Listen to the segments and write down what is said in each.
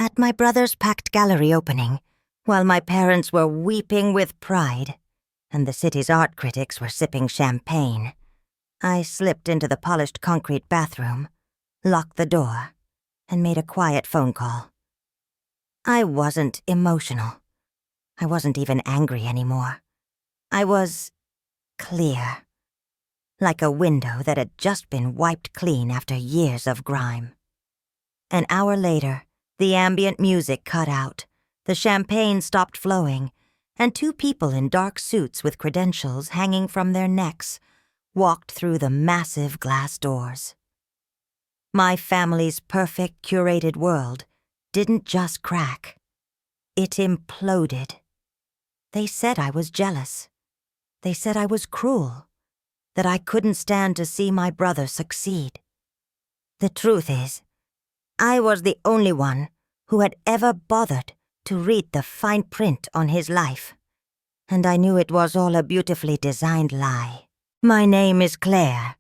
At my brother's packed gallery opening, while my parents were weeping with pride, and the city's art critics were sipping champagne, I slipped into the polished concrete bathroom, locked the door, and made a quiet phone call. I wasn't emotional. I wasn't even angry anymore. I was clear, like a window that had just been wiped clean after years of grime. An hour later, the ambient music cut out, the champagne stopped flowing, and two people in dark suits with credentials hanging from their necks walked through the massive glass doors. My family's perfect curated world didn't just crack. It imploded. They said I was jealous. They said I was cruel, that I couldn't stand to see my brother succeed. The truth is, I was the only one who had ever bothered to read the fine print on his life, and I knew it was all a beautifully designed lie. My name is Claire,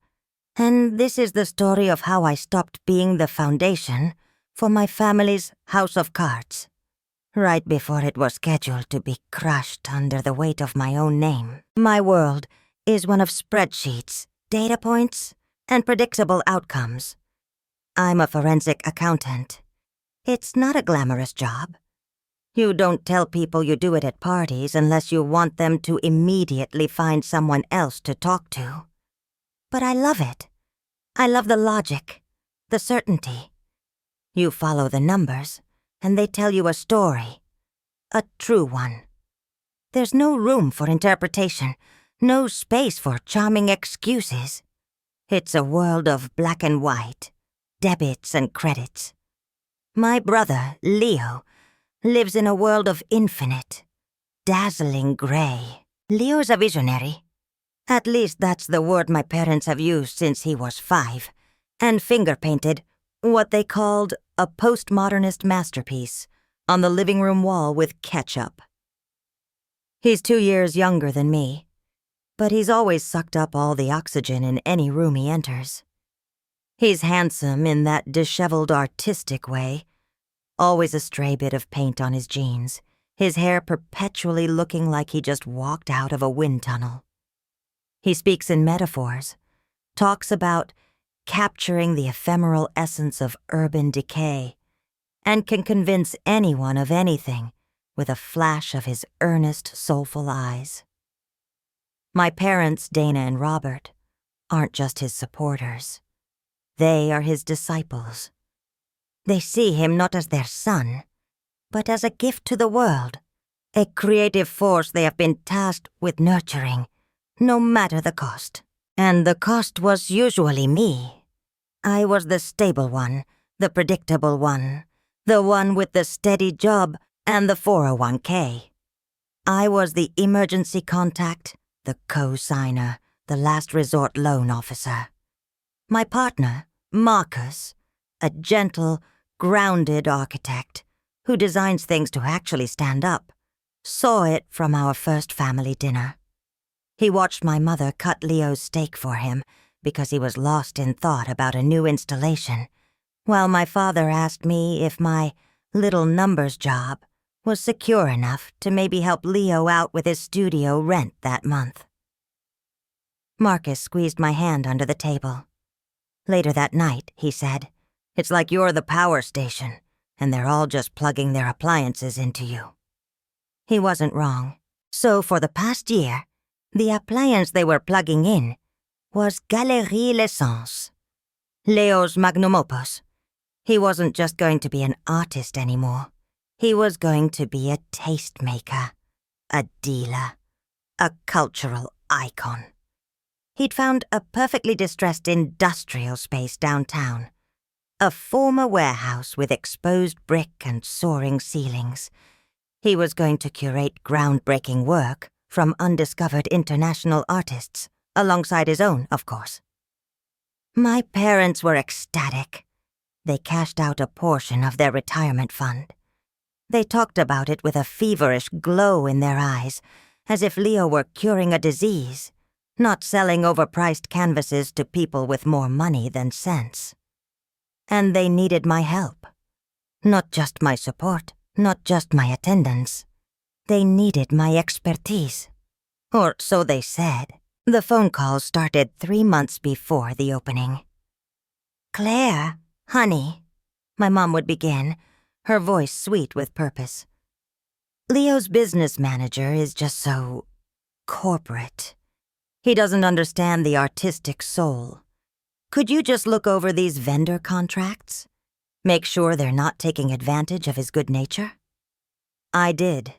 and this is the story of how I stopped being the foundation for my family's house of cards, right before it was scheduled to be crushed under the weight of my own name. My world is one of spreadsheets, data points, and predictable outcomes. I'm a forensic accountant. It's not a glamorous job. You don't tell people you do it at parties unless you want them to immediately find someone else to talk to. But I love it. I love the logic, the certainty. You follow the numbers, and they tell you a story. A true one. There's no room for interpretation, no space for charming excuses. It's a world of black and white, debits and credits. My brother, Leo, lives in a world of infinite, dazzling gray. Leo's a visionary. At least that's the word my parents have used since he was 5, and finger-painted what they called a postmodernist masterpiece on the living room wall with ketchup. He's 2 years younger than me, but he's always sucked up all the oxygen in any room he enters. He's handsome in that disheveled artistic way, always a stray bit of paint on his jeans, his hair perpetually looking like he just walked out of a wind tunnel. He speaks in metaphors, talks about capturing the ephemeral essence of urban decay, and can convince anyone of anything with a flash of his earnest, soulful eyes. My parents, Dana and Robert, aren't just his supporters. They are his disciples. They see him not as their son, but as a gift to the world, a creative force they have been tasked with nurturing, no matter the cost. And the cost was usually me. I was the stable one, the predictable one, the one with the steady job and the 401k. I was the emergency contact, the co-signer, the last resort loan officer. My partner, Marcus, a gentle, grounded architect who designs things to actually stand up, saw it from our first family dinner. He watched my mother cut Leo's steak for him because he was lost in thought about a new installation, while my father asked me if my little numbers job was secure enough to maybe help Leo out with his studio rent that month. Marcus squeezed my hand under the table. Later that night, he said, "It's like you're the power station, and they're all just plugging their appliances into you." He wasn't wrong. So for the past year, the appliance they were plugging in was Galerie L'Essence, Leo's magnum opus. He wasn't just going to be an artist anymore. He was going to be a tastemaker, a dealer, a cultural icon. He'd found a perfectly distressed industrial space downtown, a former warehouse with exposed brick and soaring ceilings. He was going to curate groundbreaking work from undiscovered international artists, alongside his own, of course. My parents were ecstatic. They cashed out a portion of their retirement fund. They talked about it with a feverish glow in their eyes, as if Leo were curing a disease, not selling overpriced canvases to people with more money than sense. And they needed my help. Not just my support, not just my attendance. They needed my expertise. Or so they said. The phone call started 3 months before the opening. "Claire, honey," my mom would begin, her voice sweet with purpose. "Leo's business manager is just so corporate. He doesn't understand the artistic soul. Could you just look over these vendor contracts? Make sure they're not taking advantage of his good nature?" I did.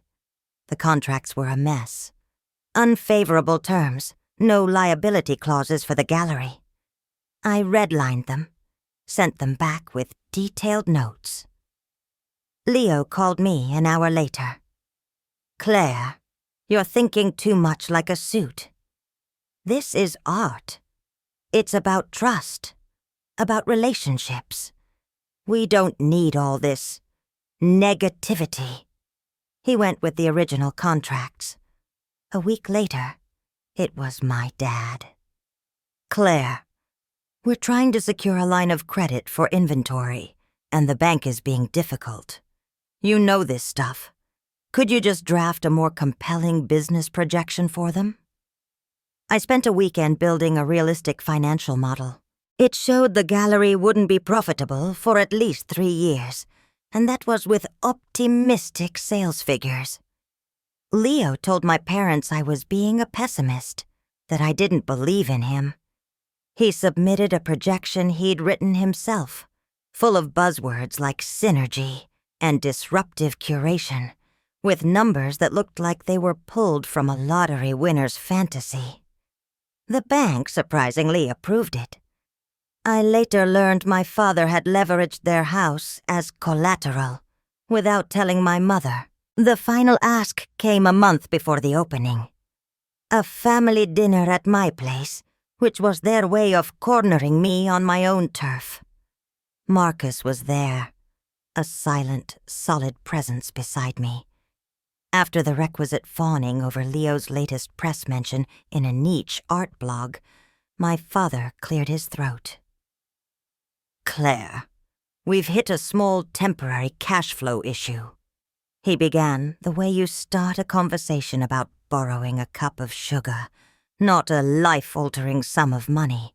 The contracts were a mess. Unfavorable terms, no liability clauses for the gallery. I redlined them, sent them back with detailed notes. Leo called me an hour later. "Claire, you're thinking too much like a suit. This is art. It's about trust, about relationships. We don't need all this negativity." He went with the original contracts. A week later, it was my dad. "Claire, we're trying to secure a line of credit for inventory, and the bank is being difficult. You know this stuff. Could you just draft a more compelling business projection for them?" I spent a weekend building a realistic financial model. It showed the gallery wouldn't be profitable for at least 3 years, and that was with optimistic sales figures. Leo told my parents I was being a pessimist, that I didn't believe in him. He submitted a projection he'd written himself, full of buzzwords like synergy and disruptive curation, with numbers that looked like they were pulled from a lottery winner's fantasy. The bank surprisingly approved it. I later learned my father had leveraged their house as collateral, without telling my mother. The final ask came a month before the opening. A family dinner at my place, which was their way of cornering me on my own turf. Marcus was there, a silent, solid presence beside me. After the requisite fawning over Leo's latest press mention in a niche art blog, my father cleared his throat. "Claire, we've hit a small temporary cash flow issue," he began, the way you start a conversation about borrowing a cup of sugar, not a life-altering sum of money.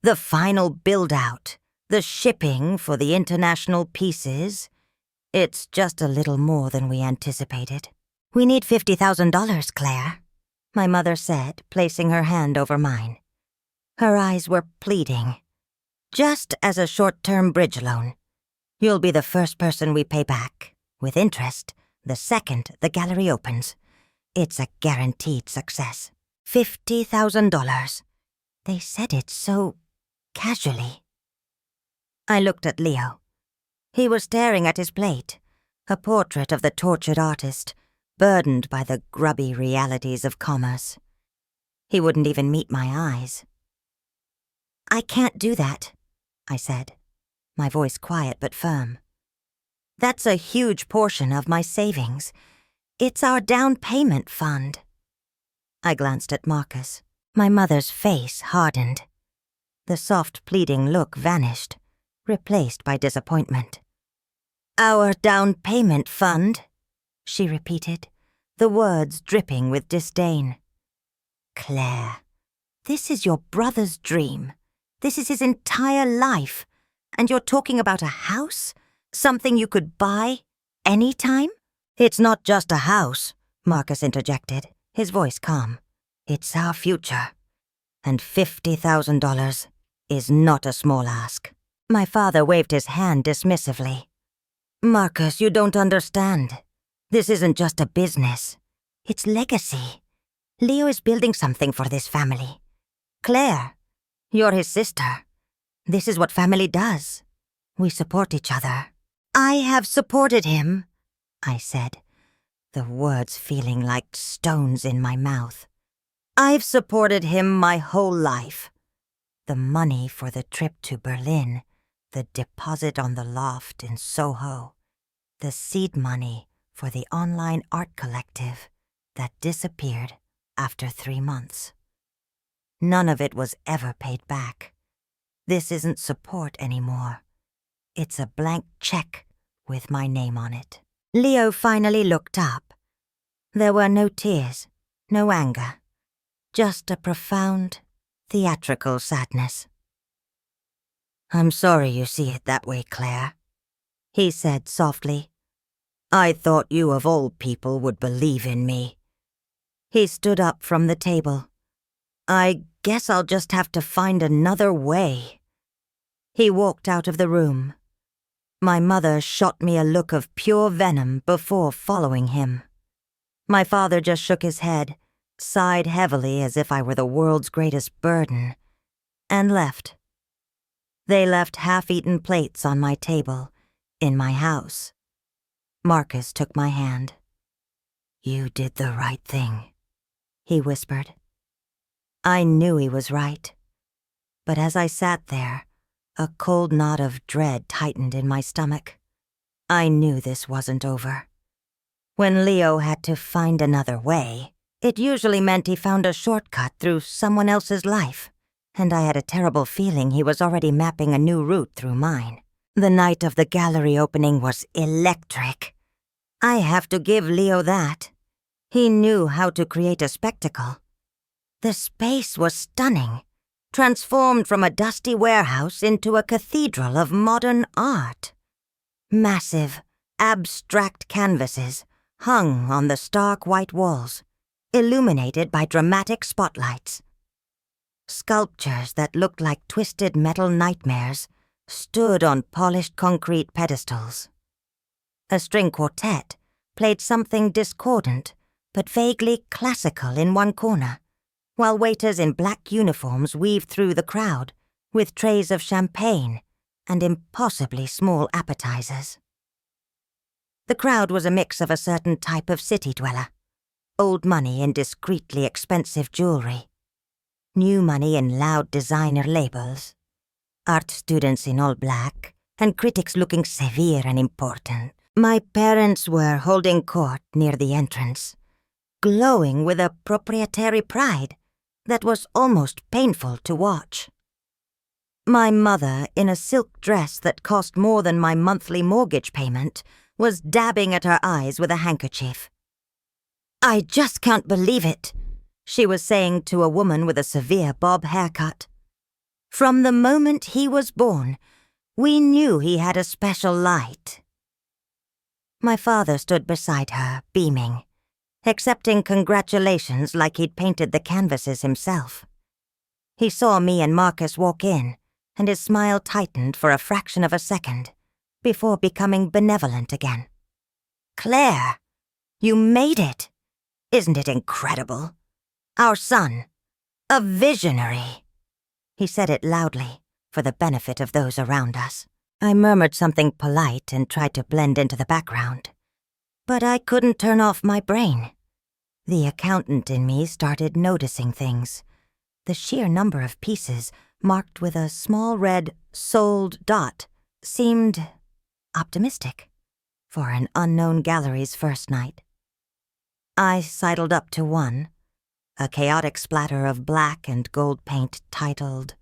"The final build-out, the shipping for the international pieces, it's just a little more than we anticipated." "We need $50,000, Claire," my mother said, placing her hand over mine. Her eyes were pleading. "Just as a short-term bridge loan. You'll be the first person we pay back, with interest, the second the gallery opens. It's a guaranteed success. $50,000. They said it so casually. I looked at Leo. He was staring at his plate, a portrait of the tortured artist, burdened by the grubby realities of commerce. He wouldn't even meet my eyes. "I can't do that," I said, my voice quiet but firm. "That's a huge portion of my savings. It's our down payment fund." I glanced at Marcus. My mother's face hardened. The soft, pleading look vanished, replaced by disappointment. "Our down payment fund," she repeated, the words dripping with disdain. "Claire, this is your brother's dream. This is his entire life. And you're talking about a house? Something you could buy any time?" "It's not just a house," Marcus interjected, his voice calm. "It's our future. And $50,000 is not a small ask." My father waved his hand dismissively. "Marcus, you don't understand. This isn't just a business. It's legacy. Leo is building something for this family. Claire, you're his sister. This is what family does. We support each other." "I have supported him," I said, the words feeling like stones in my mouth. "I've supported him my whole life. The money for the trip to Berlin, the deposit on the loft in Soho, the seed money for the online art collective that disappeared after 3 months. None of it was ever paid back. This isn't support anymore. It's a blank check with my name on it. Leo finally looked up. There were no tears, no anger, just a profound, theatrical sadness. "I'm sorry you see it that way, Claire," he said softly. "I thought you of all people would believe in me." He stood up from the table. "I guess I'll just have to find another way." He walked out of the room. My mother shot me a look of pure venom before following him. My father just shook his head, sighed heavily as if I were the world's greatest burden, and left. They left half-eaten plates on my table, in my house. Marcus took my hand. "You did the right thing," he whispered. I knew he was right. But as I sat there, a cold knot of dread tightened in my stomach. I knew this wasn't over. When Leo had to find another way, it usually meant he found a shortcut through someone else's life, and I had a terrible feeling he was already mapping a new route through mine. The night of the gallery opening was electric. I have to give Leo that. He knew how to create a spectacle. The space was stunning, transformed from a dusty warehouse into a cathedral of modern art. Massive, abstract canvases hung on the stark white walls, illuminated by dramatic spotlights. Sculptures that looked like twisted metal nightmares stood on polished concrete pedestals. A string quartet played something discordant but vaguely classical in one corner, while waiters in black uniforms weaved through the crowd with trays of champagne and impossibly small appetizers. The crowd was a mix of a certain type of city dweller, old money in discreetly expensive jewelry, new money in loud designer labels, art students in all black, and critics looking severe and important. My parents were holding court near the entrance, glowing with a proprietary pride that was almost painful to watch. My mother, in a silk dress that cost more than my monthly mortgage payment, was dabbing at her eyes with a handkerchief. "I just can't believe it," she was saying to a woman with a severe bob haircut. "From the moment he was born, we knew he had a special light." My father stood beside her, beaming, accepting congratulations like he'd painted the canvases himself. He saw me and Marcus walk in, and his smile tightened for a fraction of a second, before becoming benevolent again. "Claire, you made it! Isn't it incredible? Our son, a visionary!" He said it loudly, for the benefit of those around us. I murmured something polite and tried to blend into the background. But I couldn't turn off my brain. The accountant in me started noticing things. The sheer number of pieces, marked with a small red "sold" dot, seemed optimistic for an unknown gallery's first night. I sidled up to one, a chaotic splatter of black and gold paint titled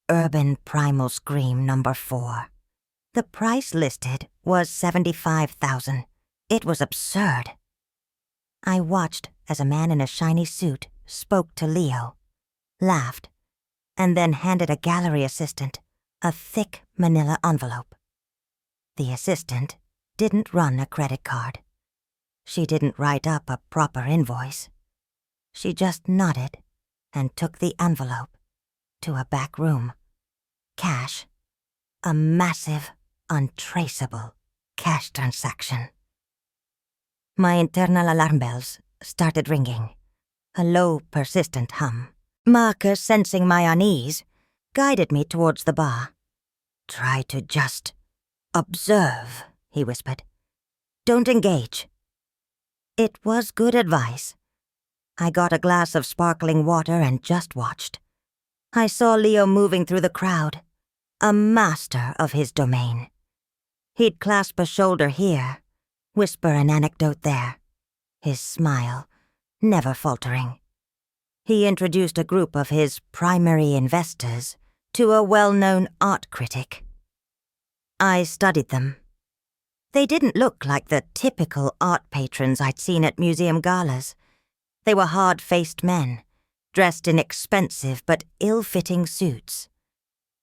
Urban Primal Scream No. 4. The price listed was $75,000. It was absurd. I watched as a man in a shiny suit spoke to Leo, laughed, and then handed a gallery assistant a thick manila envelope. The assistant didn't run a credit card. She didn't write up a proper invoice. She just nodded and took the envelope to a back room. Cash. A massive, untraceable cash transaction. My internal alarm bells started ringing, a low, persistent hum. Marcus, sensing my unease, guided me towards the bar. "Try to just observe," he whispered. "Don't engage." It was good advice. I got a glass of sparkling water and just watched. I saw Leo moving through the crowd, a master of his domain. He'd clasp a shoulder here, whisper an anecdote there, his smile never faltering. He introduced a group of his primary investors to a well-known art critic. I studied them. They didn't look like the typical art patrons I'd seen at museum galas. They were hard-faced men, dressed in expensive but ill-fitting suits.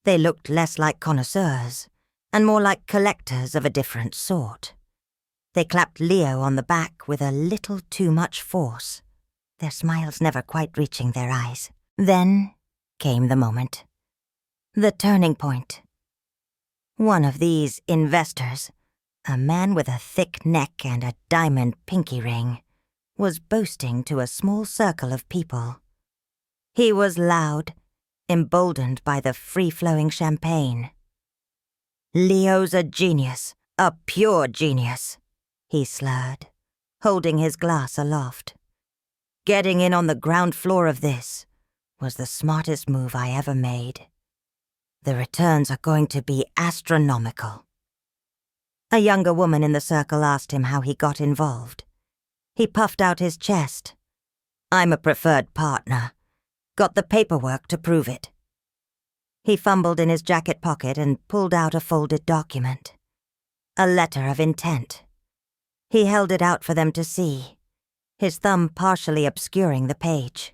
They looked less like connoisseurs, and more like collectors of a different sort. They clapped Leo on the back with a little too much force, their smiles never quite reaching their eyes. Then came the moment. The turning point. One of these investors, a man with a thick neck and a diamond pinky ring, was boasting to a small circle of people. He was loud, emboldened by the free-flowing champagne. "Leo's a genius, a pure genius," he slurred, holding his glass aloft. "Getting in on the ground floor of this was the smartest move I ever made. The returns are going to be astronomical." A younger woman in the circle asked him how he got involved. He puffed out his chest. "I'm a preferred partner. Got the paperwork to prove it." He fumbled in his jacket pocket and pulled out a folded document. A letter of intent. He held it out for them to see, his thumb partially obscuring the page.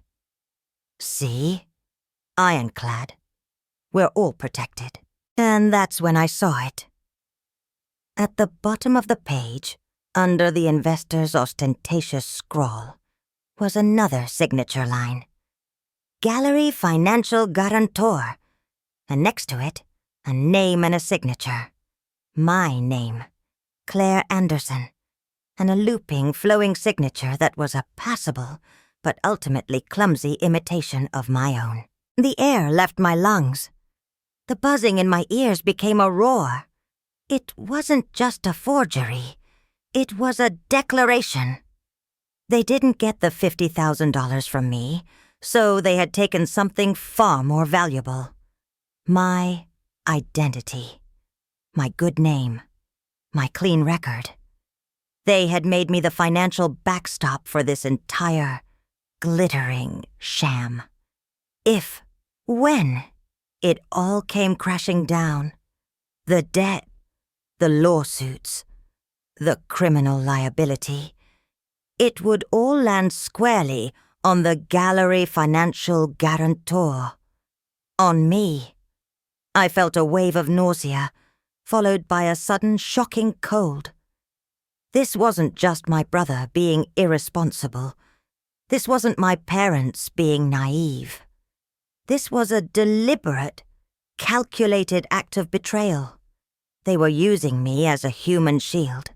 "See? Ironclad. We're all protected." And that's when I saw it. At the bottom of the page, under the investor's ostentatious scrawl, was another signature line. "Gallery Financial Guarantor," and next to it, a name and a signature. My name, Claire Anderson, and a looping, flowing signature that was a passable, but ultimately clumsy imitation of my own. The air left my lungs. The buzzing in my ears became a roar. It wasn't just a forgery. It was a declaration. They didn't get the $50,000 from me, so they had taken something far more valuable. My identity. My good name. My clean record. They had made me the financial backstop for this entire, glittering sham. When it all came crashing down, the debt, the lawsuits, the criminal liability, it would all land squarely on the Gallery Financial Guarantor. On me. I felt a wave of nausea, followed by a sudden shocking cold. This wasn't just my brother being irresponsible. This wasn't my parents being naive. This was a deliberate, calculated act of betrayal. They were using me as a human shield.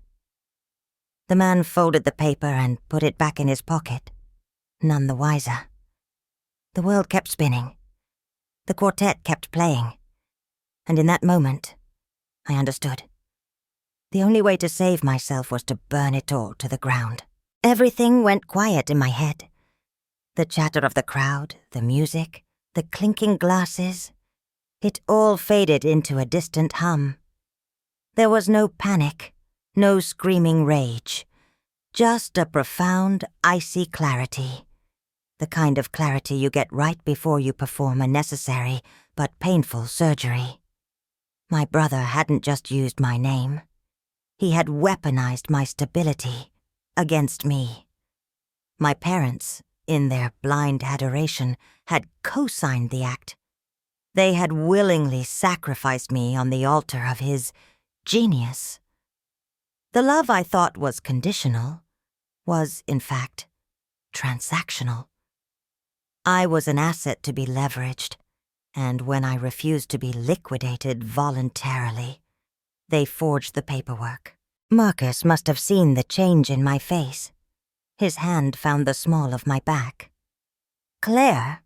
The man folded the paper and put it back in his pocket, none the wiser. The world kept spinning. The quartet kept playing. And in that moment, I understood. The only way to save myself was to burn it all to the ground. Everything went quiet in my head. The chatter of the crowd, the music, the clinking glasses, it all faded into a distant hum. There was no panic, no screaming rage, just a profound, icy clarity. The kind of clarity you get right before you perform a necessary but painful surgery. My brother hadn't just used my name. He had weaponized my stability against me. My parents, in their blind adoration, had co-signed the act. They had willingly sacrificed me on the altar of his genius. The love I thought was conditional was, in fact, transactional. I was an asset to be leveraged, and when I refused to be liquidated voluntarily, they forged the paperwork. Marcus must have seen the change in my face. His hand found the small of my back. "Claire,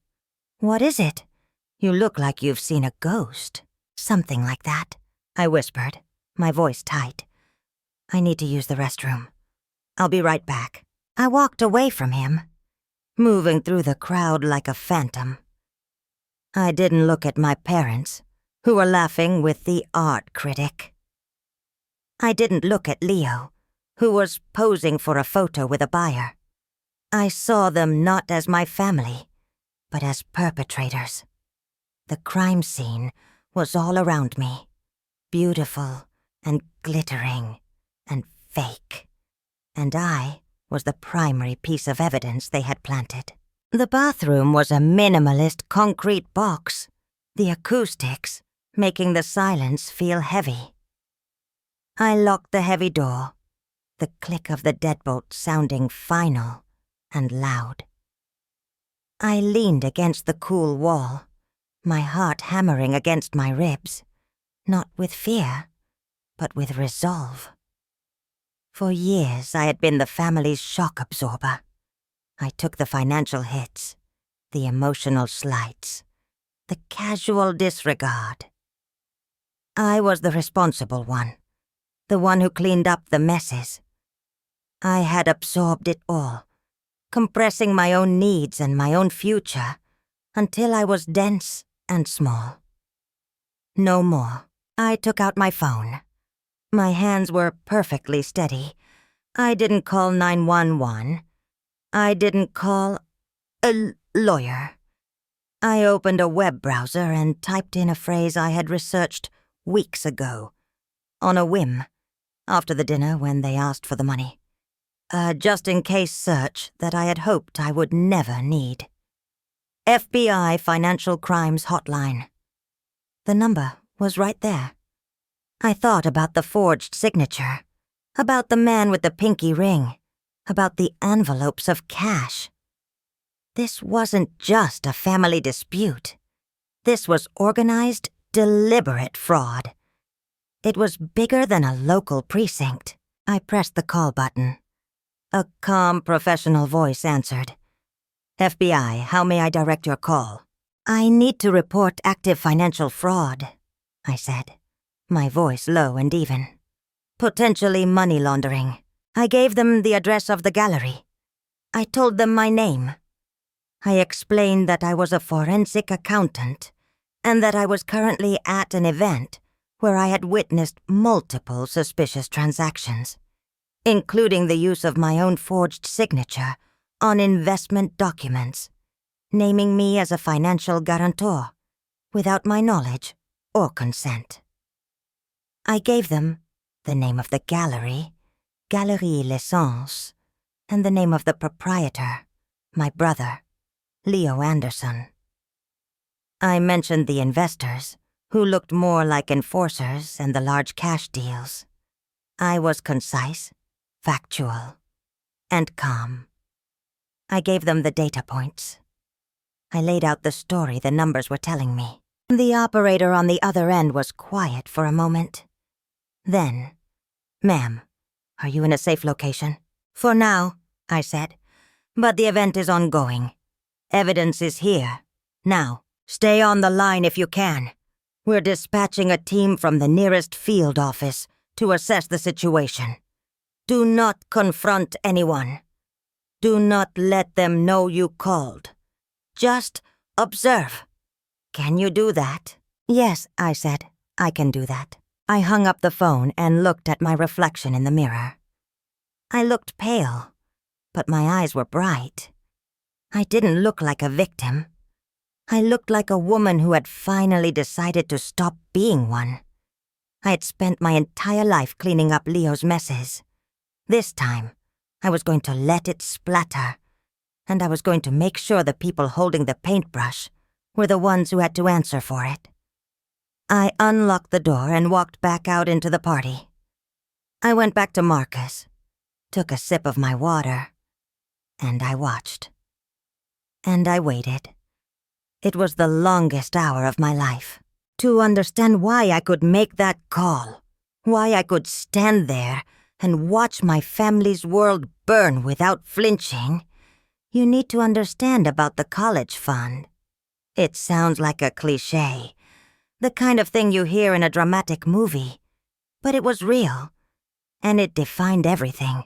what is it? You look like you've seen a ghost." "Something like that," I whispered, my voice tight. "I need to use the restroom. I'll be right back." I walked away from him, moving through the crowd like a phantom. I didn't look at my parents, who were laughing with the art critic. I didn't look at Leo, who was posing for a photo with a buyer. I saw them not as my family, but as perpetrators. The crime scene was all around me, beautiful and glittering fake, and I was the primary piece of evidence they had planted. The bathroom was a minimalist concrete box, the acoustics making the silence feel heavy. I locked the heavy door, the click of the deadbolt sounding final and loud. I leaned against the cool wall, my heart hammering against my ribs, not with fear, but with resolve. For years I had been the family's shock absorber. I took the financial hits, the emotional slights, the casual disregard. I was the responsible one, the one who cleaned up the messes. I had absorbed it all, compressing my own needs and my own future until I was dense and small. No more. I took out my phone. My hands were perfectly steady. I didn't call 911. I didn't call a lawyer. I opened a web browser and typed in a phrase I had researched weeks ago, on a whim, after the dinner when they asked for the money. A just-in-case search that I had hoped I would never need. FBI Financial Crimes Hotline. The number was right there. I thought about the forged signature, about the man with the pinky ring, about the envelopes of cash. This wasn't just a family dispute. This was organized, deliberate fraud. It was bigger than a local precinct. I pressed the call button. A calm, professional voice answered. FBI, how may I direct your call? I need to report active financial fraud, I said, my voice low and even. Potentially money laundering. I gave them the address of the gallery. I told them my name. I explained that I was a forensic accountant and that I was currently at an event where I had witnessed multiple suspicious transactions, including the use of my own forged signature on investment documents, naming me as a financial guarantor, without my knowledge or consent. I gave them the name of the gallery, Galerie L'Essence, and the name of the proprietor, my brother, Leo Anderson. I mentioned the investors, who looked more like enforcers, and the large cash deals. I was concise, factual, and calm. I gave them the data points. I laid out the story the numbers were telling me. The operator on the other end was quiet for a moment. Then, "Ma'am, are you in a safe location?" "For now," I said, "but the event is ongoing. Evidence is here. Now, stay on the line if you can. We're dispatching a team from the nearest field office to assess the situation. Do not confront anyone. Do not let them know you called. Just observe. Can you do that?" "Yes," I said, "I can do that." I hung up the phone and looked at my reflection in the mirror. I looked pale, but my eyes were bright. I didn't look like a victim. I looked like a woman who had finally decided to stop being one. I had spent my entire life cleaning up Leo's messes. This time, I was going to let it splatter, and I was going to make sure the people holding the paintbrush were the ones who had to answer for it. I unlocked the door and walked back out into the party. I went back to Marcus, took a sip of my water, and I watched. And I waited. It was the longest hour of my life. To understand why I could make that call, why I could stand there and watch my family's world burn without flinching, you need to understand about the college fund. It sounds like a cliché, the kind of thing you hear in a dramatic movie, but it was real, and it defined everything.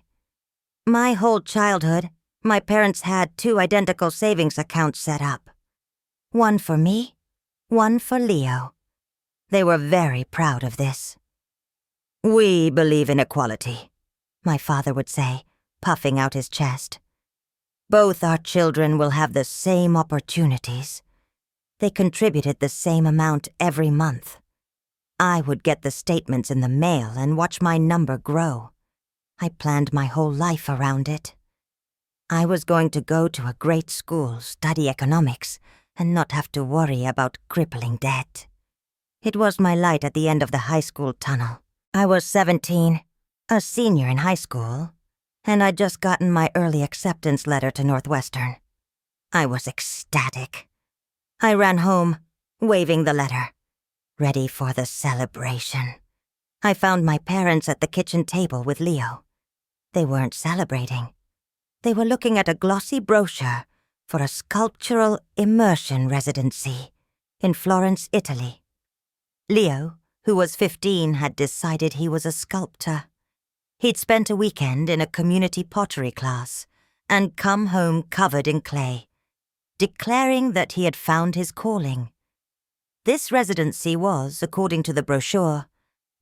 My whole childhood, my parents had 2 identical savings accounts set up. One for me, one for Leo. They were very proud of this. "We believe in equality," my father would say, puffing out his chest. "Both our children will have the same opportunities." They contributed the same amount every month. I would get the statements in the mail and watch my number grow. I planned my whole life around it. I was going to go to a great school, study economics, and not have to worry about crippling debt. It was my light at the end of the high school tunnel. I was 17, a senior in high school, and I'd just gotten my early acceptance letter to Northwestern. I was ecstatic. I ran home, waving the letter, ready for the celebration. I found my parents at the kitchen table with Leo. They weren't celebrating. They were looking at a glossy brochure for a sculptural immersion residency in Florence, Italy. Leo, who was 15, had decided he was a sculptor. He'd spent a weekend in a community pottery class and come home covered in clay, declaring that he had found his calling. This residency was, according to the brochure,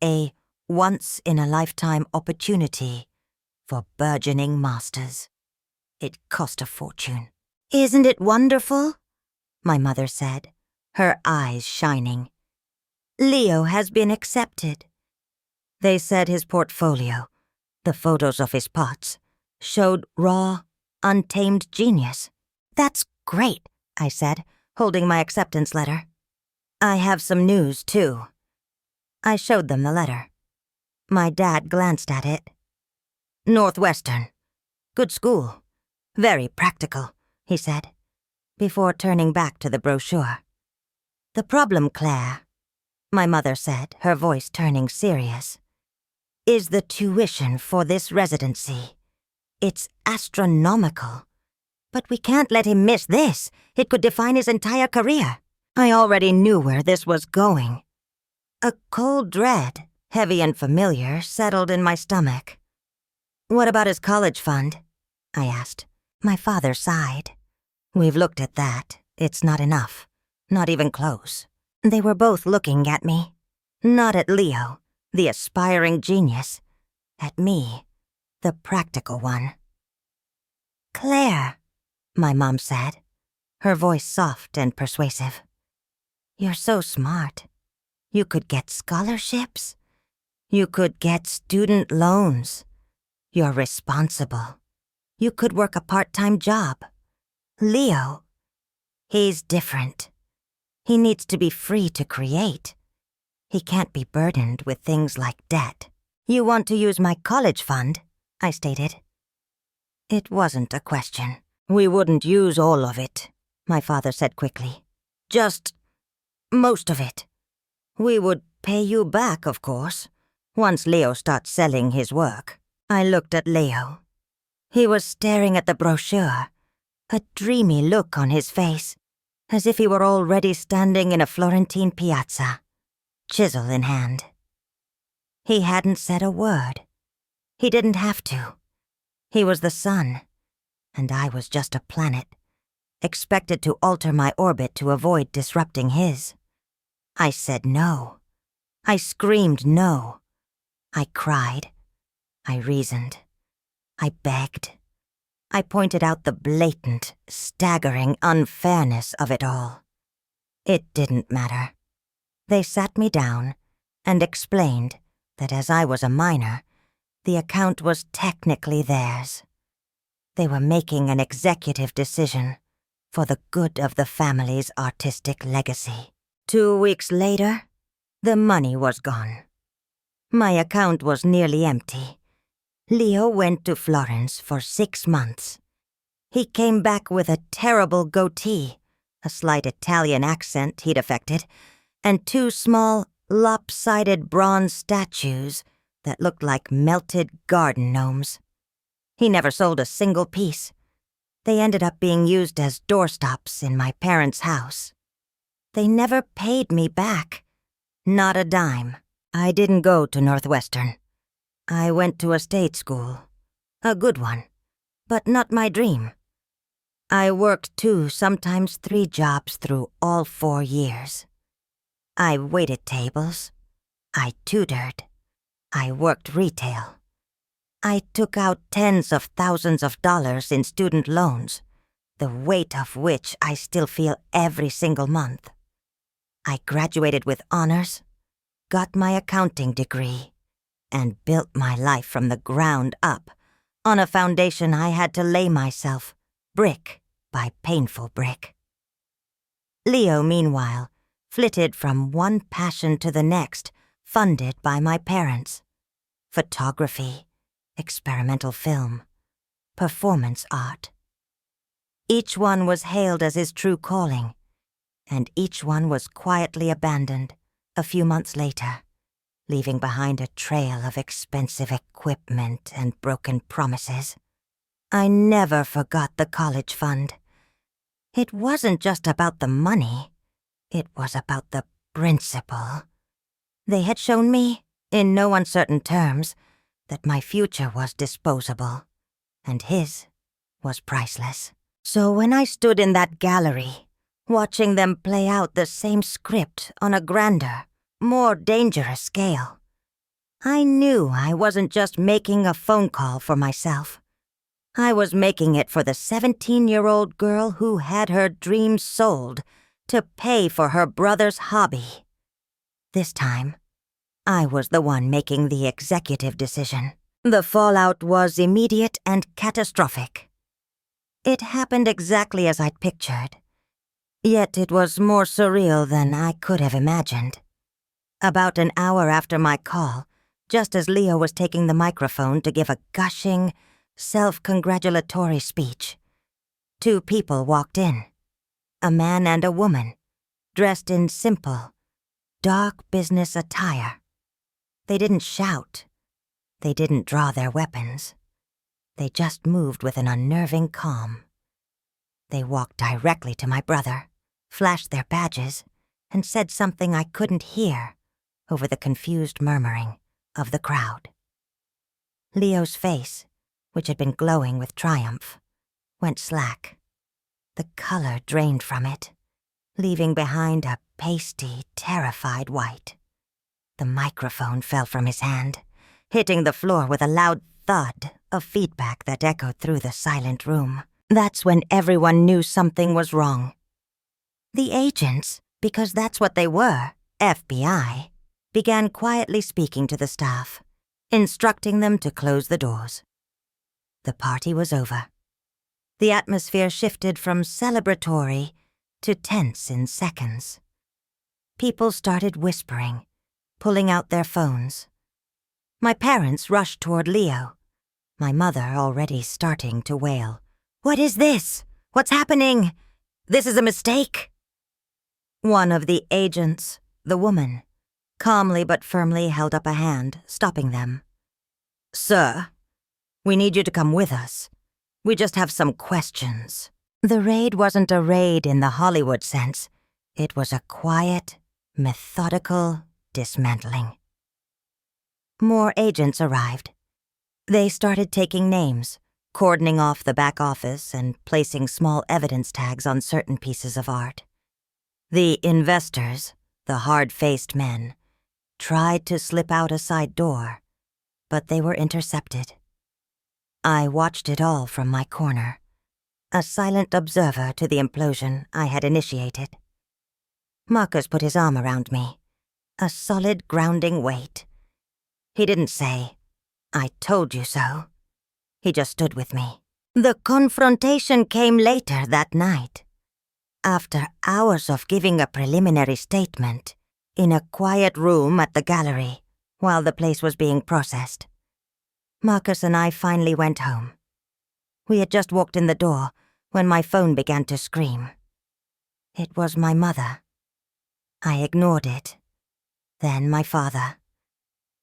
a once-in-a-lifetime opportunity for burgeoning masters. It cost a fortune. "Isn't it wonderful?" my mother said, her eyes shining. "Leo has been accepted." They said his portfolio, the photos of his pots, showed raw, untamed genius. "That's great," I said, holding my acceptance letter. "I have some news, too." I showed them the letter. My dad glanced at it. "Northwestern. Good school. Very practical," he said, before turning back to the brochure. "The problem, Claire," my mother said, her voice turning serious, "is the tuition for this residency. It's astronomical. But we can't let him miss this. It could define his entire career." I already knew where this was going. A cold dread, heavy and familiar, settled in my stomach. "What about his college fund?" I asked. My father sighed. "We've looked at that. It's not enough. Not even close." They were both looking at me. Not at Leo, the aspiring genius. At me, the practical one. "Claire," my mom said, her voice soft and persuasive. "You're so smart. You could get scholarships. You could get student loans. You're responsible. You could work a part-time job. Leo, he's different. He needs to be free to create. He can't be burdened with things like debt." "You want to use my college fund?" I stated. It wasn't a question. "We wouldn't use all of it," my father said quickly. "Just most of it. We would pay you back, of course, once Leo starts selling his work." I looked at Leo. He was staring at the brochure, a dreamy look on his face, as if he were already standing in a Florentine piazza, chisel in hand. He hadn't said a word. He didn't have to. He was the sun, and I was just a planet, expected to alter my orbit to avoid disrupting his. I said no. I screamed no. I cried. I reasoned. I begged. I pointed out the blatant, staggering unfairness of it all. It didn't matter. They sat me down and explained that as I was a minor, the account was technically theirs. They were making an executive decision for the good of the family's artistic legacy. 2 weeks later, the money was gone. My account was nearly empty. Leo went to Florence for 6 months. He came back with a terrible goatee, a slight Italian accent he'd affected, and 2 small, lopsided bronze statues that looked like melted garden gnomes. He never sold a single piece. They ended up being used as doorstops in my parents' house. They never paid me back. Not a dime. I didn't go to Northwestern. I went to a state school. A good one, but not my dream. I worked 2, sometimes 3 jobs through all 4 years. I waited tables. I tutored. I worked retail. I took out tens of thousands of dollars in student loans, the weight of which I still feel every single month. I graduated with honors, got my accounting degree, and built my life from the ground up, on a foundation I had to lay myself, brick by painful brick. Leo, meanwhile, flitted from one passion to the next, funded by my parents. Photography, experimental film, performance art. Each one was hailed as his true calling, and each one was quietly abandoned a few months later, leaving behind a trail of expensive equipment and broken promises. I never forgot the college fund. It wasn't just about the money. It was about the principle. They had shown me, in no uncertain terms, that my future was disposable, and his was priceless. So when I stood in that gallery, watching them play out the same script on a grander, more dangerous scale, I knew I wasn't just making a phone call for myself. I was making it for the 17-year-old girl who had her dreams sold to pay for her brother's hobby. This time, I was the one making the executive decision. The fallout was immediate and catastrophic. It happened exactly as I'd pictured, yet it was more surreal than I could have imagined. About an hour after my call, just as Leo was taking the microphone to give a gushing, self-congratulatory speech, two people walked in, a man and a woman, dressed in simple, dark business attire. They didn't shout. They didn't draw their weapons. They just moved with an unnerving calm. They walked directly to my brother, flashed their badges, and said something I couldn't hear over the confused murmuring of the crowd. Leo's face, which had been glowing with triumph, went slack. The color drained from it, leaving behind a pasty, terrified white. The microphone fell from his hand, hitting the floor with a loud thud of feedback that echoed through the silent room. That's when everyone knew something was wrong. The agents, because that's what they were, FBI, began quietly speaking to the staff, instructing them to close the doors. The party was over. The atmosphere shifted from celebratory to tense in seconds. People started whispering, pulling out their phones. My parents rushed toward Leo, my mother already starting to wail. "What is this? What's happening? This is a mistake." One of the agents, the woman, calmly but firmly held up a hand, stopping them. "Sir, we need you to come with us. We just have some questions." The raid wasn't a raid in the Hollywood sense. It was a quiet, methodical dismantling. More agents arrived. They started taking names, cordoning off the back office and placing small evidence tags on certain pieces of art. The investors, the hard-faced men, tried to slip out a side door, but they were intercepted. I watched it all from my corner, a silent observer to the implosion I had initiated. Marcus put his arm around me, a solid grounding weight. He didn't say, "I told you so." He just stood with me. The confrontation came later that night, after hours of giving a preliminary statement in a quiet room at the gallery while the place was being processed. Marcus and I finally went home. We had just walked in the door when my phone began to scream. It was my mother. I ignored it. Then my father.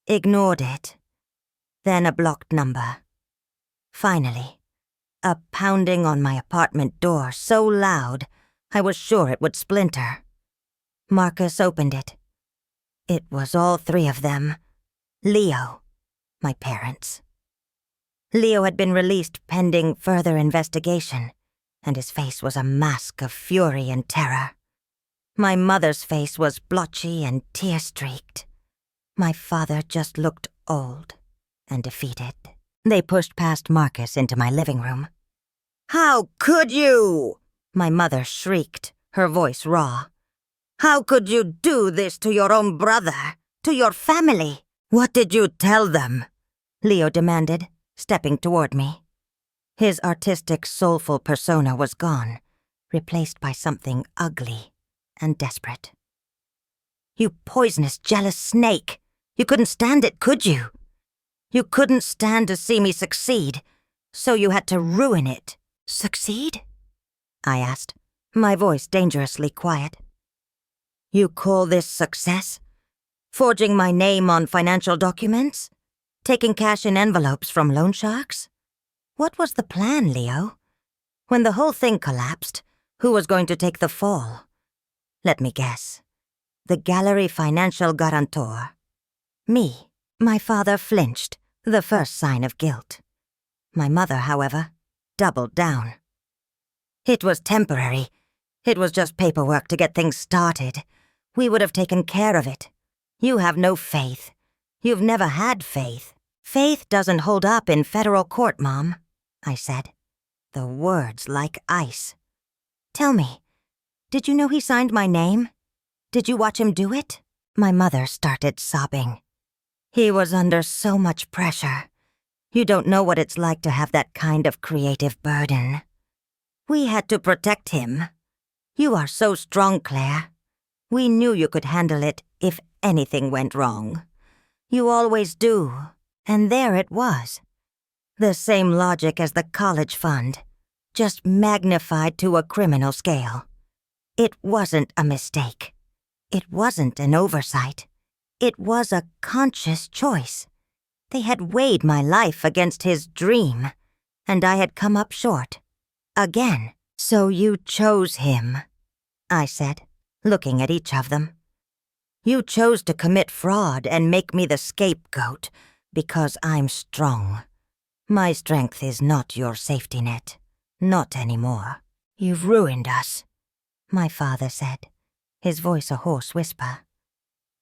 Ignored it. Then a blocked number. Finally, a pounding on my apartment door so loud I was sure it would splinter. Marcus opened it. It was all three of them. Leo, my parents. Leo had been released pending further investigation, and his face was a mask of fury and terror. My mother's face was blotchy and tear-streaked. My father just looked old and defeated. They pushed past Marcus into my living room. "How could you?" my mother shrieked, her voice raw. "How could you do this to your own brother, to your family? What did you tell them? Leo demanded, stepping toward me. His artistic, soulful persona was gone, replaced by something ugly and desperate. You poisonous, jealous snake! You couldn't stand it, could you? You couldn't stand to see me succeed, so you had to ruin it. Succeed? I asked, my voice dangerously quiet. You call this success? Forging my name on financial documents? Taking cash in envelopes from loan sharks? What was the plan, Leo? When the whole thing collapsed, who was going to take the fall? Let me guess. The Gallery Financial Guarantor. Me. My father flinched, the first sign of guilt. My mother, however, doubled down. It was temporary. It was just paperwork to get things started. We would have taken care of it. You have no faith. You've never had faith. Faith doesn't hold up in federal court, Mom, I said, the words like ice. Tell me, did you know he signed my name? Did you watch him do it? My mother started sobbing. He was under so much pressure. You don't know what it's like to have that kind of creative burden. We had to protect him. You are so strong, Claire. We knew you could handle it if anything went wrong. You always do. And there it was. The same logic as the college fund, just magnified to a criminal scale. It wasn't a mistake. It wasn't an oversight. It was a conscious choice. They had weighed my life against his dream, and I had come up short. Again. So you chose him, I said, looking at each of them. You chose to commit fraud and make me the scapegoat because I'm strong. My strength is not your safety net. Not anymore. You've ruined us, my father said, his voice a hoarse whisper.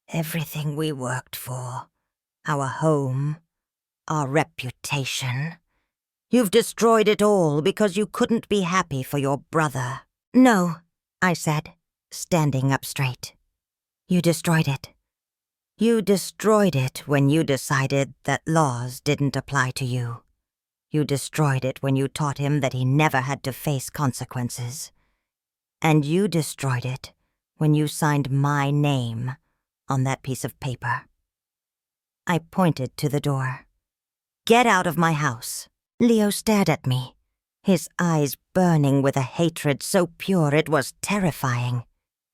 Everything we worked for, our home, our reputation. You've destroyed it all because you couldn't be happy for your brother. No, I said, standing up straight. You destroyed it. You destroyed it when you decided that laws didn't apply to you. You destroyed it when you taught him that he never had to face consequences. And you destroyed it when you signed my name on that piece of paper. I pointed to the door. Get out of my house. Leo stared at me, his eyes burning with a hatred so pure it was terrifying.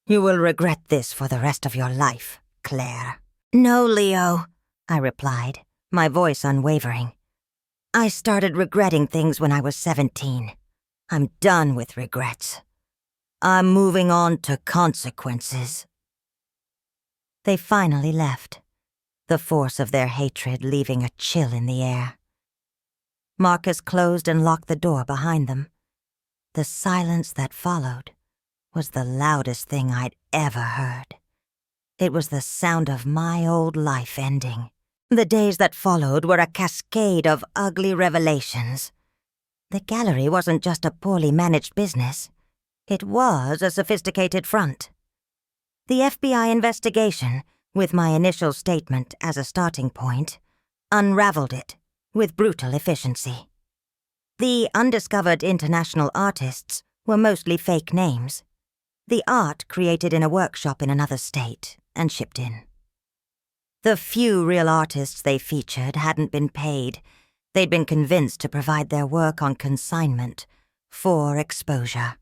You will regret this for the rest of your life, Claire. No, Leo, I replied, my voice unwavering. I started regretting things when I was 17. I'm done with regrets. I'm moving on to consequences. They finally left, the force of their hatred leaving a chill in the air. Marcus closed and locked the door behind them. The silence that followed was the loudest thing I'd ever heard. It was the sound of my old life ending. The days that followed were a cascade of ugly revelations. The gallery wasn't just a poorly managed business. It was a sophisticated front. The FBI investigation, with my initial statement as a starting point, unraveled it with brutal efficiency. The undiscovered international artists were mostly fake names. The art created in a workshop in another state and shipped in. The few real artists they featured hadn't been paid. They'd been convinced to provide their work on consignment for exposure.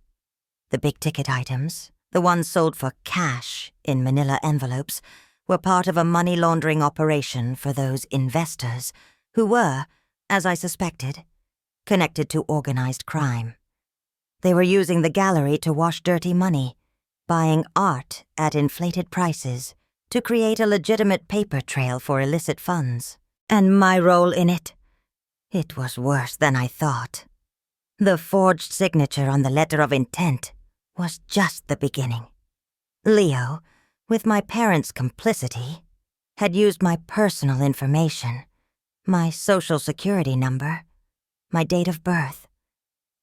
The big-ticket items, the ones sold for cash in manila envelopes, were part of a money laundering operation for those investors who were, as I suspected, connected to organized crime. They were using the gallery to wash dirty money, buying art at inflated prices to create a legitimate paper trail for illicit funds. And my role in it? It was worse than I thought. The forged signature on the letter of intent was just the beginning. Leo, with my parents' complicity, had used my personal information, my social security number, my date of birth,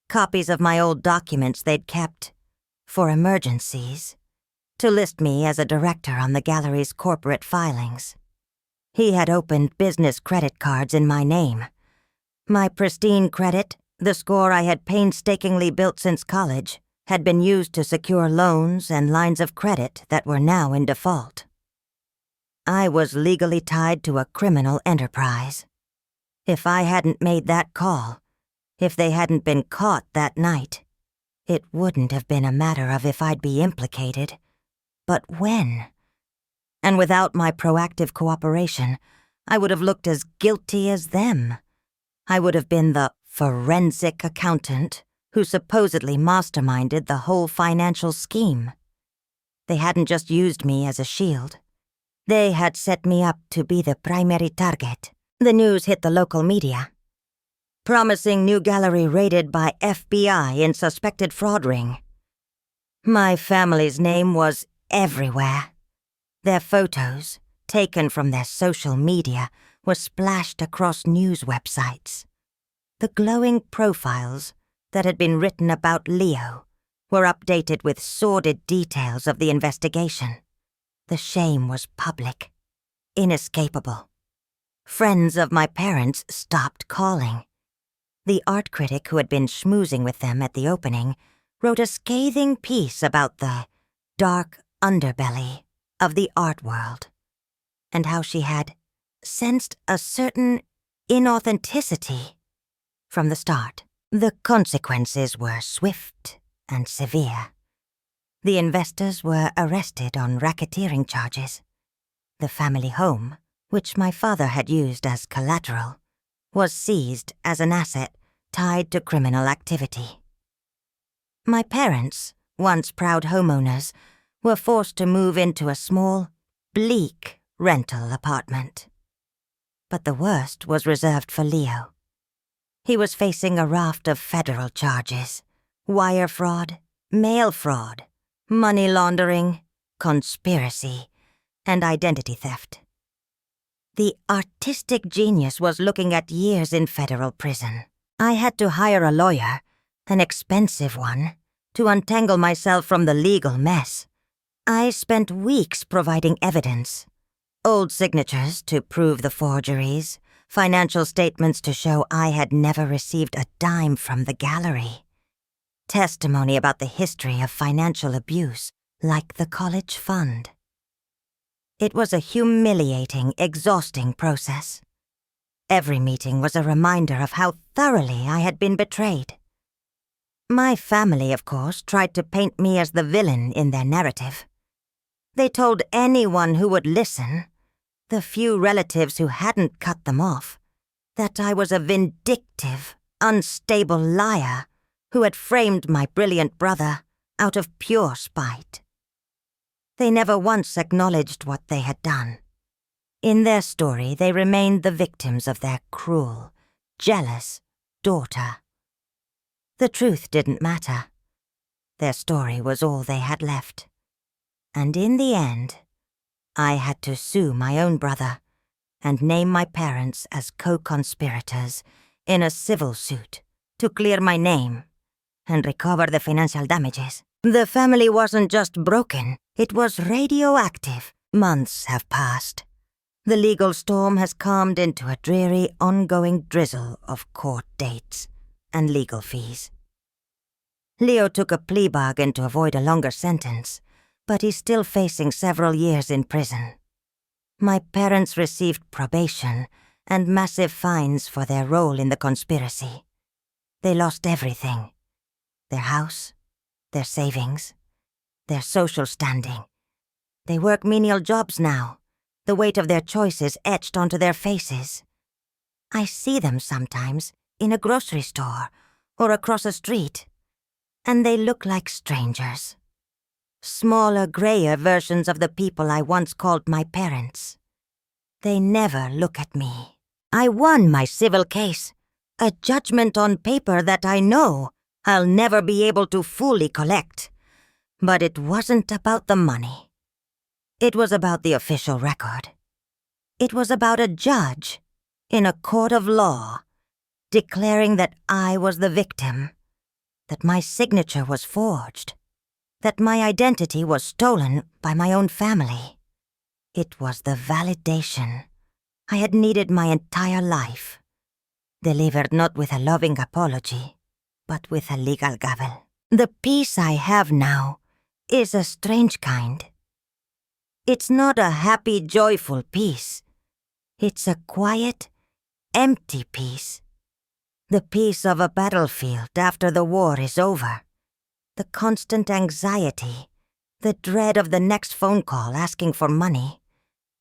copies of my old documents they'd kept for emergencies, to list me as a director on the gallery's corporate filings. He had opened business credit cards in my name. My pristine credit, the score I had painstakingly built since college, had been used to secure loans and lines of credit that were now in default. I was legally tied to a criminal enterprise. If I hadn't made that call, if they hadn't been caught that night, it wouldn't have been a matter of if I'd be implicated, but when. And without my proactive cooperation, I would have looked as guilty as them. I would have been the forensic accountant who supposedly masterminded the whole financial scheme. They hadn't just used me as a shield. They had set me up to be the primary target. The news hit the local media. Promising new gallery raided by FBI in suspected fraud ring. My family's name was everywhere. Their photos, taken from their social media, were splashed across news websites. The glowing profiles that had been written about Leo were updated with sordid details of the investigation. The shame was public, inescapable. Friends of my parents stopped calling. The art critic who had been schmoozing with them at the opening wrote a scathing piece about the dark underbelly of the art world, and how she had sensed a certain inauthenticity from the start. The consequences were swift and severe. The investors were arrested on racketeering charges. The family home, which my father had used as collateral, was seized as an asset tied to criminal activity. My parents, once proud homeowners, were forced to move into a small, bleak rental apartment. But the worst was reserved for Leo. He was facing a raft of federal charges: wire fraud, mail fraud, money laundering, conspiracy, and identity theft. The artistic genius was looking at years in federal prison. I had to hire a lawyer, an expensive one, to untangle myself from the legal mess. I spent weeks providing evidence. Old signatures to prove the forgeries, financial statements to show I had never received a dime from the gallery, testimony about the history of financial abuse, like the college fund. It was a humiliating, exhausting process. Every meeting was a reminder of how thoroughly I had been betrayed. My family, of course, tried to paint me as the villain in their narrative. They told anyone who would listen, the few relatives who hadn't cut them off, that I was a vindictive, unstable liar who had framed my brilliant brother out of pure spite. They never once acknowledged what they had done. In their story, they remained the victims of their cruel, jealous daughter. The truth didn't matter. Their story was all they had left. And in the end, I had to sue my own brother and name my parents as co-conspirators in a civil suit to clear my name and recover the financial damages. The family wasn't just broken, it was radioactive. Months have passed. The legal storm has calmed into a dreary, ongoing drizzle of court dates and legal fees. Leo took a plea bargain to avoid a longer sentence, but he's still facing several years in prison. My parents received probation and massive fines for their role in the conspiracy. They lost everything: their house, their savings, their social standing. They work menial jobs now, the weight of their choices etched onto their faces. I see them sometimes in a grocery store or across a street, and they look like strangers. Smaller, grayer versions of the people I once called my parents. They never look at me. I won my civil case, a judgment on paper that I know I'll never be able to fully collect. But it wasn't about the money. It was about the official record. It was about a judge in a court of law declaring that I was the victim, that my signature was forged, that my identity was stolen by my own family. It was the validation I had needed my entire life, delivered not with a loving apology, but with a legal gavel. The peace I have now is a strange kind. It's not a happy, joyful peace. It's a quiet, empty peace. The peace of a battlefield after the war is over. The constant anxiety, the dread of the next phone call asking for money,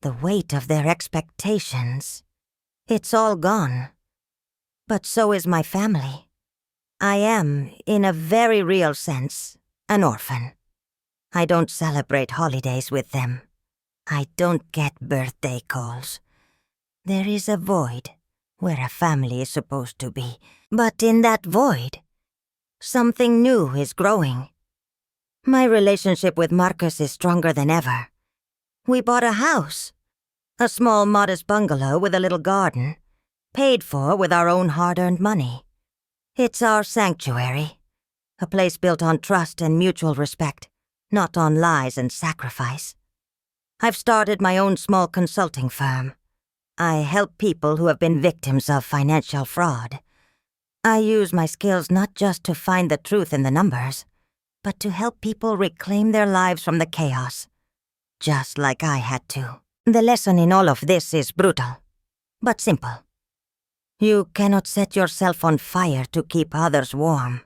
the weight of their expectations. It's all gone. But so is my family. I am, in a very real sense, an orphan. I don't celebrate holidays with them. I don't get birthday calls. There is a void where a family is supposed to be. But in that void, something new is growing. My relationship with Marcus is stronger than ever. We bought a house. A small, modest bungalow with a little garden, paid for with our own hard-earned money. It's our sanctuary, a place built on trust and mutual respect, not on lies and sacrifice. I've started my own small consulting firm. I help people who have been victims of financial fraud. I use my skills not just to find the truth in the numbers, but to help people reclaim their lives from the chaos, just like I had to. The lesson in all of this is brutal, but simple. You cannot set yourself on fire to keep others warm.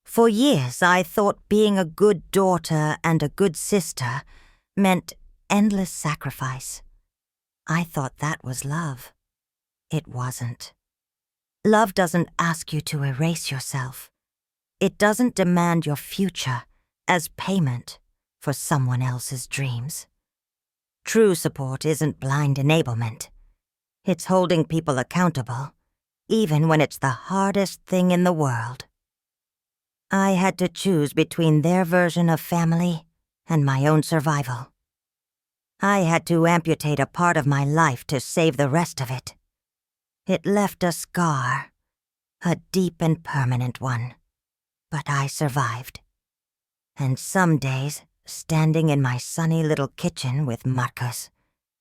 For years, I thought being a good daughter and a good sister meant endless sacrifice. I thought that was love. It wasn't. Love doesn't ask you to erase yourself. It doesn't demand your future as payment for someone else's dreams. True support isn't blind enablement. It's holding people accountable, even when it's the hardest thing in the world. I had to choose between their version of family and my own survival. I had to amputate a part of my life to save the rest of it. It left a scar, a deep and permanent one. But I survived. And some days, standing in my sunny little kitchen with Marcus,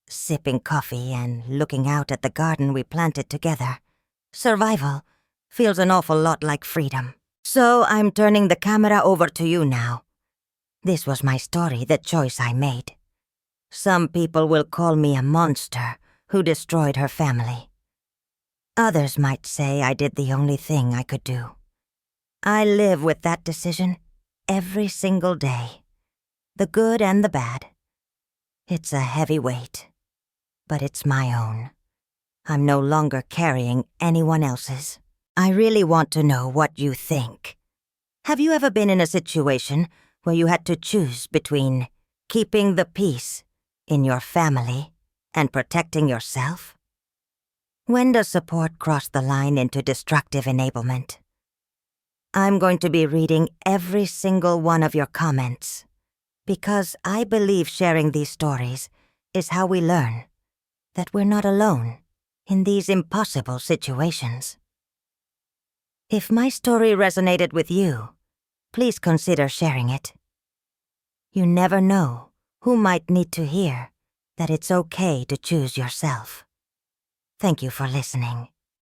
sipping coffee and looking out at the garden we planted together, survival feels an awful lot like freedom. So I'm turning the camera over to you now. This was my story, the choice I made. Some people will call me a monster who destroyed her family. Others might say I did the only thing I could do. I live with that decision every single day, the good and the bad. It's a heavy weight, but it's my own. I'm no longer carrying anyone else's. I really want to know what you think. Have you ever been in a situation where you had to choose between keeping the peace in your family and protecting yourself? When does support cross the line into destructive enablement? I'm going to be reading every single one of your comments, because I believe sharing these stories is how we learn that we're not alone in these impossible situations. If my story resonated with you, please consider sharing it. You never know who might need to hear that it's okay to choose yourself. Thank you for listening.